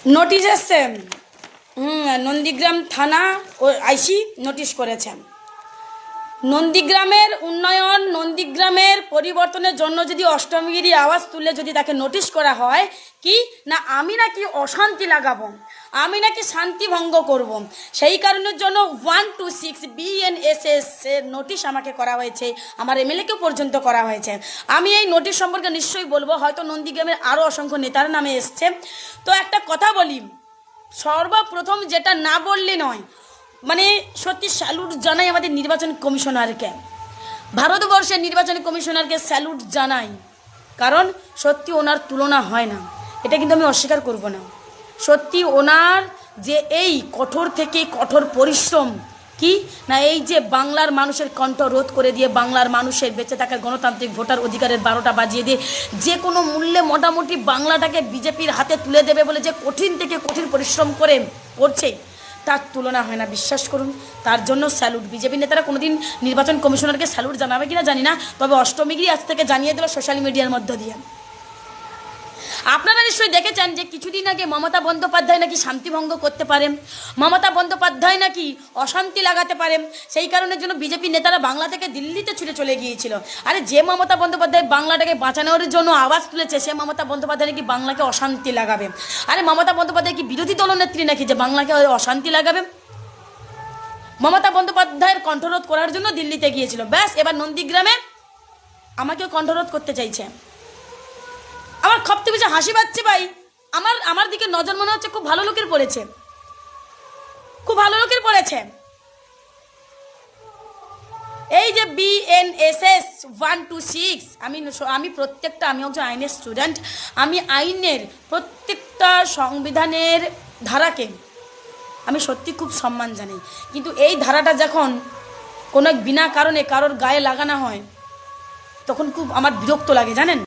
Notice এসছে। নন্দীগ্রাম থানা ও আইসি notice করেছেন। নন্দীগ্রামের উন্নয়ন, নন্দীগ্রামের পরিবর্তনের জন্য যদি অষ্টমগিরি আওয়াজ তুলে যদি তাকে নোটিশ করা হয় কি না আমি নাকি অশান্তি লাগাবো, আমি নাকি শান্তি ভঙ্গ করব, সেই কারণের জন্য 126 BNSS এর নোটিশ আমাকে করা হয়েছে, আমার এমএলএকে পর্যন্ত করা হয়েছে। আমি এই নোটিশ সম্পর্কে নিশ্চয়ই বলবো, হয়তো নন্দীগ্রামের আরও অসংখ্য নেতার নামে এসছে। তো একটা কথা বলি, সর্বপ্রথম যেটা না বললে নয়, মানে সত্যি স্যালুট জানাই আমাদের নির্বাচন কমিশনারকে, ভারতবর্ষের নির্বাচন কমিশনারকে স্যালুট জানাই, কারণ সত্যি ওনার তুলনা হয় না, এটা কিন্তু আমি অস্বীকার করব না। সত্যি ওনার যে এই কঠোর থেকে কঠোর পরিশ্রম কি না, এই যে বাংলার মানুষের কণ্ঠ রোধ করে দিয়ে বাংলার মানুষের বেঁচে থাকার গণতান্ত্রিক ভোটার অধিকারের 12টা বাজিয়ে দিয়ে যে কোনো মূল্যে মোটামুটি বাংলাটাকে বিজেপির হাতে তুলে দেবে বলে যে কঠিন থেকে কঠিন পরিশ্রম করে করছে, তার তুলনা হয় না, বিশ্বাস করুন। তার জন্য স্যালুট। বিজেপি নেতারা কোনোদিন নির্বাচন কমিশনারকে স্যালুট জানাবে কিনা জানি না, তবে অষ্টমীগিরি আজ থেকে জানিয়ে দিল সোশ্যাল মিডিয়ার মধ্য দিয়ে। আপনারা নিশ্চয়ই দেখেছেন যে কিছুদিন আগে মমতা বন্দ্যোপাধ্যায় নাকি শান্তিভঙ্গ করতে পারেন, মমতা বন্দ্যোপাধ্যায় নাকি অশান্তি লাগাতে পারেন, সেই কারণের জন্য বিজেপি নেতারা বাংলা থেকে দিল্লিতে ছুটে চলে গিয়েছিল। আরে যে মমতা বন্দ্যোপাধ্যায় বাংলাটাকে বাঁচানোর জন্য আওয়াজ তুলেছে, সে মমতা বন্দ্যোপাধ্যায় নাকি বাংলাকে অশান্তি লাগাবে? আরে মমতা বন্দ্যোপাধ্যায় কি বিরোধী দলনেত্রী নাকি যে বাংলাকে অশান্তি লাগাবে? মমতা বন্দ্যোপাধ্যায়ের কণ্ঠরোধ করার জন্য দিল্লিতে গিয়েছিল, ব্যাস এবার নন্দীগ্রামে আমাকেও কণ্ঠরোধ করতে চাইছে। আমার খপ্তে বেশি হাসি পাচ্ছে ভাই, আমার দিকে নজর মনে হচ্ছে খুব ভালো লোকের পড়েছে, খুব ভালো লোকের পড়েছে। এই যে BNSS 126, আমি প্রত্যেকটা, আমি একজন আইনের স্টুডেন্ট, আমি আইনের প্রত্যেকটা সংবিধানের ধারাকে আমি সত্যি খুব সম্মান জানাই, কিন্তু এই ধারাটা যখন কোনো বিনা কারণে কারোর গায়ে লাগানো হয় তখন খুব আমার বিরক্ত লাগে, জানেন।